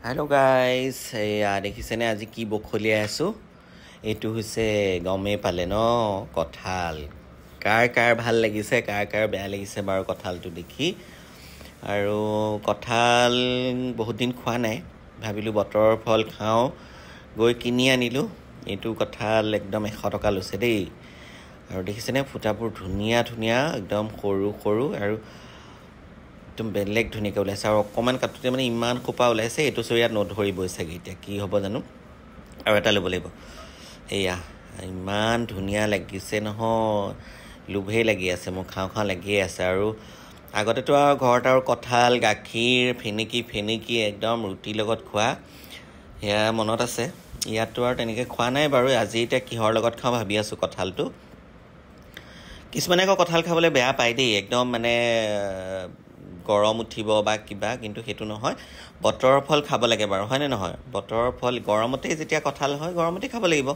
hello' guys এয়া দেখিছেনে আজি কি বখলিয়াই আছোঁ এইটো হৈছে গমেই পালে ন কঁঠাল কাৰ ভাল লাগিছে কাৰ বেয়া লাগিছে বাৰু কঁঠালটো দেখি আৰু কঁঠাল বহুত দিন খোৱা নাই ভাবিলোঁ বতৰৰ ফল খাওঁ গৈ কিনি আনিলোঁ এইটো কঁঠাল একদম 100 টকা লৈছে দেই আৰু দেখিছেনে ফুটাবোৰ ধুনীয়া ধুনীয়া একদম সৰু সৰু আৰু একদম বেলেগ ধুনীয়াকৈ ওলাইছে আৰু অকণমান কাটোতে মানে ইমান খোপা ওলাইছে এইটো চৰিয়াত নধৰিবই চাগে এতিয়া কি হ'ব জানো আৰু এটা ল'ব লাগিব এয়া ইমান ধুনীয়া লাগিছে নহয় লোভেই লাগি আছে মোৰ খাওঁ লাগিয়ে আছে আৰু আগতেতো আৰু ঘৰত আৰু কঁঠাল গাখীৰ ফেনেকি একদম ৰুটিৰ লগত খোৱা সেয়া মনত আছে ইয়াততো আৰু তেনেকৈ খোৱা নাই বাৰু আজি এতিয়া কিহৰ লগত খাওঁ ভাবি আছোঁ কঁঠালটো কিছুমানে আকৌ কঁঠাল খাবলৈ বেয়া পায় দেই একদম মানে গৰম উঠিব বা কিবা কিন্তু সেইটো নহয় বতৰৰ ফল খাব লাগে বাৰু হয়নে নহয় বতৰৰ ফল গৰমতেই যেতিয়া কঁঠাল হয় গৰমতেই খাব লাগিব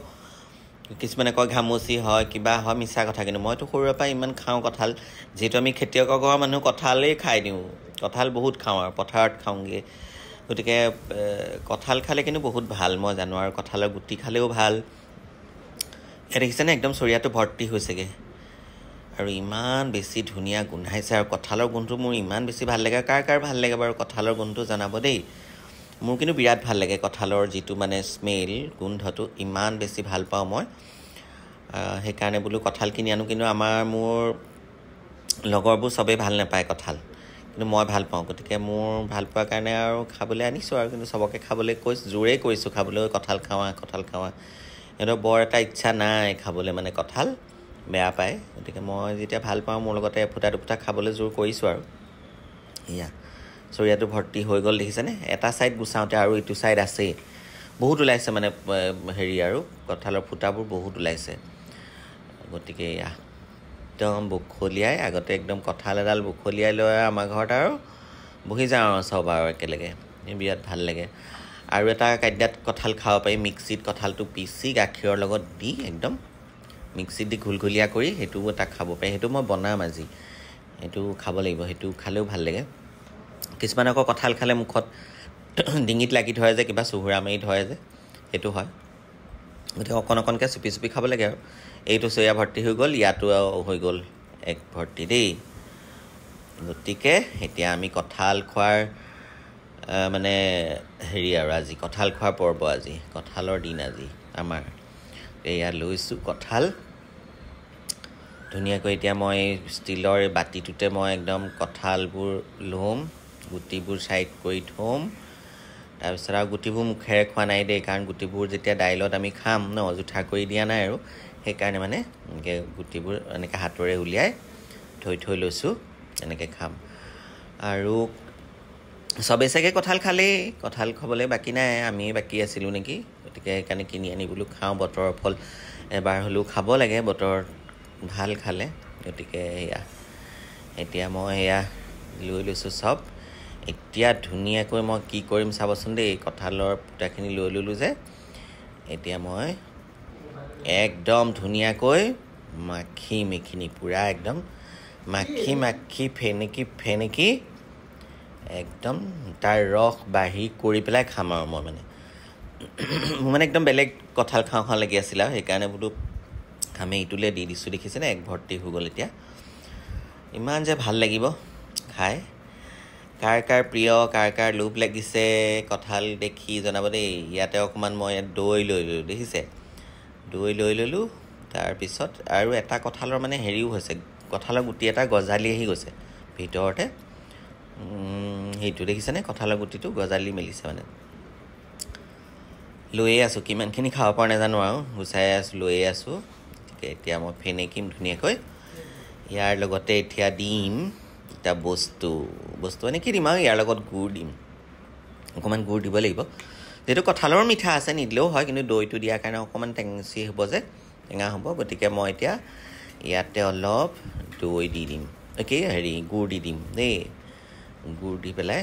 কিছুমানে কয় ঘামচি হয় কিবা হয় মিছা কথা কিন্তু মইতো সৰুৰে পৰা ইমান খাওঁ কঁঠাল যিহেতু আমি খেতিয়কৰ ঘৰৰ মানুহ কঁঠালেই খাই দিওঁ কঁঠাল বহুত খাওঁ আৰু পথাৰত খাওঁগৈ গতিকে কঁঠাল খালে কিন্তু বহুত ভাল মই জানো আৰু কঁঠালৰ গুটি খালেও ভাল ইয়াত দেখিছেনে একদম চৰিয়াটো ভৰ্তি হৈছেগৈ আৰু ইমান বেছি ধুনীয়া গোন্ধাইছে আৰু কঁঠালৰ গোন্ধটো মোৰ ইমান বেছি ভাল লাগে কাৰ ভাল লাগে বাৰু কঁঠালৰ গোন্ধটো জনাব দেই মোৰ কিন্তু বিৰাট ভাল লাগে কঁঠালৰ যিটো মানে স্মেল গোন্ধটো ইমান বেছি ভাল পাওঁ মই সেইকাৰণে বোলো কঁঠাল কিনি আনো কিন্তু মোৰ লগৰবোৰ চবেই ভাল নাপায় কঁঠাল কিন্তু মই ভাল পাওঁ গতিকে মোৰ ভাল পোৱাৰ কাৰণে আৰু খাবলৈ আনিছোঁ আৰু কিন্তু চবকে খাবলৈ জোৰেই কৰিছোঁ খাবলৈ কঁঠাল খাওঁ সিহঁতৰ বৰ এটা ইচ্ছা নাই খাবলৈ মানে কঁঠাল বেয়া পায় গতিকে মই যেতিয়া ভাল পাওঁ মোৰ লগতে এফুটা দুফুটা খাবলৈ জোৰ কৰিছোঁ আৰু এয়া চৰিয়াটো ভৰ্তি হৈ গ'ল দেখিছেনে এটা ছাইড গুচাওঁতে আৰু ইটো ছাইড আছেই বহুত ওলাইছে মানে হেৰি আৰু কঁঠালৰ ফুটাবোৰ বহুত ওলাইছে গতিকে এয়া একদম বখলিয়াই আগতে একদম কঁঠাল এডাল বখলিয়াই লৈ আমাৰ ঘৰত আৰু বহি যাওঁ আৰু চব আৰু একেলগে বিৰাট ভাল লাগে আৰু এটা কাদ্যাত কঁঠাল খাব পাৰি মিক্সিত কঁঠালটো পিচি গাখীৰৰ লগত দি একদম মিক্সিত দি ঘুলঘুলীয়া কৰি সেইটোও এটা খাব পাৰি সেইটো মই বনাম আজি সেইটো খাব লাগিব সেইটো খালেও ভাল লাগে কিছুমান আকৌ কঁঠাল খালে মুখত ডিঙিত লাগি ধৰে যে কিবা চুহুৰা মাৰি ধৰে যে সেইটো হয় গতিকে অকণকৈ চুপি খাব লাগে আৰু এইটো চৰিয়া ভৰ্তি হৈ গ'ল ইয়াতো হৈ গ'ল এক ভৰ্তি দেই গতিকে এতিয়া আমি কঁঠাল খোৱাৰ মানে হেৰি আৰু আজি কঁঠাল খোৱাৰ পৰ্ব আজি কঁঠালৰ দিন আজি আমাৰ এয়া লৈছোঁ কঁঠাল ধুনীয়াকৈ এতিয়া মই ষ্টিলৰ বাতিটোতে মই একদম কঁঠালবোৰ ল'ম গুটিবোৰ ছাইড কৰি থ'ম তাৰপিছত আৰু গুটিবোৰ মুখেৰে খোৱা নাই দেই কাৰণ গুটিবোৰ যেতিয়া দাইলত আমি খাম ন জোঠা কৰি দিয়া নাই আৰু সেইকাৰণে মানে এনেকৈ গুটিবোৰ এনেকৈ হাতেৰে উলিয়াই থৈ লৈছোঁ এনেকৈ খাম আৰু চবেই চাগে কঁঠাল খালেই কঁঠাল খাবলৈ বাকী নাই আমি বাকী আছিলোঁ নেকি গতিকে সেইকাৰণে কিনি আনি বোলো খাওঁ বতৰৰ ফল এবাৰ হ'লেও খাব লাগে বতৰ ভাল খালে গতিকে এতিয়া মই লৈ লৈছোঁ চব এতিয়া ধুনীয়াকৈ মই কি কৰিম চাবচোন দেই কঁঠালৰ ফুটাখিনি লৈ ল'লোঁ যে এতিয়া মই একদম ধুনীয়াকৈ মাখিম এইখিনি পূৰা একদম মাখি ফেনেকি একদম তাৰ ৰস বাঢ়ি কৰি পেলাই খাম আৰু মই মোৰ মানে একদম বেলেগ কঁঠাল খাওঁ লাগি আছিল আৰু সেইকাৰণে বোলো আমি ইটোলৈ দি দিছোঁ দেখিছেনে এক ভৰ্তি হৈ গ'ল এতিয়া ইমান যে ভাল লাগিব খাই কাৰ প্ৰিয় কাৰ লোভ লাগিছে কঁঠাল দেখি জনাব দেই ইয়াতে অকণমান মই দৈ লৈ ল'লোঁ দেখিছে দৈ লৈ ল'লোঁ তাৰপিছত আৰু এটা কঁঠালৰ মানে হেৰিও হৈছে কঁঠালৰ গুটি এটা গজালি আহি গৈছে ভিতৰতে সেইটো দেখিছেনে কঁঠালৰ গুটিটো গজালি মেলিছে মানে লৈয়ে আছোঁ কিমানখিনি খাব পৰা নাজানো আৰু গুচাই আছোঁ লৈয়ে আছোঁ গতিকে এতিয়া মই ফেনেকিম ধুনীয়াকৈ ইয়াৰ লগতে এতিয়া দিম এটা বস্তু মানে কি দিম আৰু ইয়াৰ লগত গুড় দিম অকণমান গুড় দিব লাগিব যিহেতু কঁঠালৰ মিঠা আছে নিদিলেও হয় কিন্তু দৈটো দিয়াৰ কাৰণে অকণমান টেঙচি হ'ব যে টেঙা হ'ব গতিকে মই এতিয়া ইয়াতে অলপ দৈ দি দিম গুড় দি দিম দেই গুড় দি পেলাই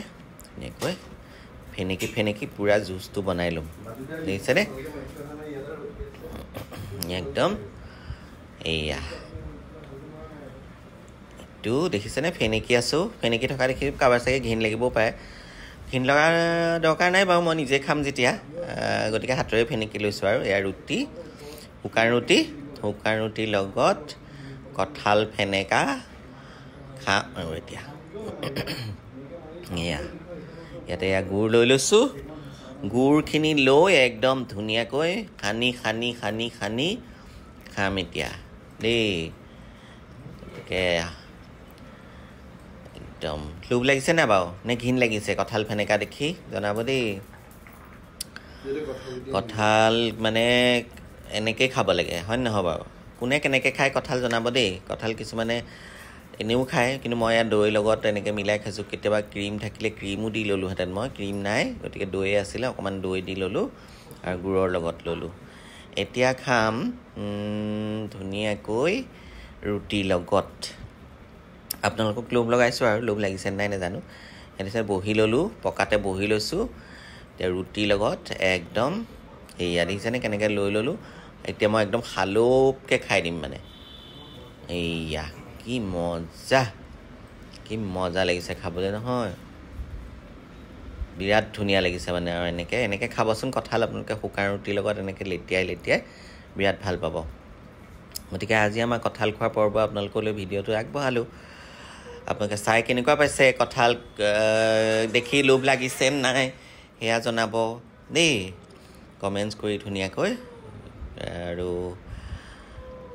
এনেকৈ ফেনেকি পূৰা জুচটো বনাই ল'ম দেখিছেনে একদম এয়া এইটো দেখিছেনে ফেনেকি আছোঁ ফেনেকি থকা দেখি কাৰোবাৰ চাগে ঘিণ লাগিবও পাৰে ঘিণ লগা দৰকাৰ নাই বাৰু মই নিজে খাম যেতিয়া গতিকে হাতেৰে ফেনেকি লৈছোঁ আৰু এয়া ৰুটি শুকান ৰুটিৰ লগত কঁঠাল ফেনেকা খাম আৰু এতিয়া ইয়াতে এয়া গুড় লৈ লৈছোঁ গুড়খিনি লৈ একদম ধুনীয়াকৈ সানি খাম এতিয়া দেই গতিকে একদম লোভ লাগিছে নাই বাৰু নে ঘিণ লাগিছে কঁঠাল ফেনেকা দেখি জনাব দেই কঁঠাল মানে এনেকৈ খাব লাগে হয় নহয় বাৰু কোনে কেনেকৈ খায় কঁঠাল জনাব দেই কঁঠাল কিছুমানে এনেও খায় কিন্তু মই ইয়াত দৈৰ লগত এনেকৈ মিলাই খাইছোঁ কেতিয়াবা ক্ৰীম থাকিলে ক্ৰীমো দি ল'লোহেঁতেন মই ক্ৰীম নাই গতিকে দৈ আছিলে অকণমান দৈ দি ল'লোঁ আৰু গুড়ৰ লগত ল'লোঁ এতিয়া খাম ধুনীয়াকৈ ৰুটিৰ লগত আপোনালোকক লোভ লগাইছোঁ আৰু লোভ লাগিছে নাই নাজানো তাৰপিছত বহি ল'লোঁ পকাতে বহি লৈছোঁ এতিয়া ৰুটিৰ লগত একদম এয়া দেখিছেনে কেনেকৈ লৈ ল'লোঁ এতিয়া মই একদম শালুককৈ খাই দিম মানে এয়া কি মজা লাগিছে খাবলৈ নহয় বিৰাট ধুনীয়া লাগিছে মানে আৰু এনেকৈ খাবচোন কঁঠাল আপোনালোকে শুকান ৰুটিৰ লগত এনেকৈ লেটিয়াই বিৰাট ভাল পাব গতিকে আজি আমাৰ কঁঠাল খোৱাৰ পৰ্ব আপোনালোকলৈ ভিডিঅ'টো আগবঢ়ালোঁ আপোনালোকে চাই কেনেকুৱা পাইছে কঁঠাল দেখি লোভ লাগিছে নাই সেয়া জনাব দেই কমেণ্টছ কৰি ধুনীয়াকৈ আৰু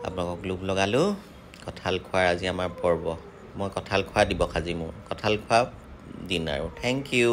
আপোনালোকক লোভ লগালোঁ কঁঠাল খোৱাৰ আজি আমাৰ পৰ্ব মই কঁঠাল খোৱা দিৱস আজি মোৰ কঁঠাল খোৱা দিন আৰু থেংক ইউ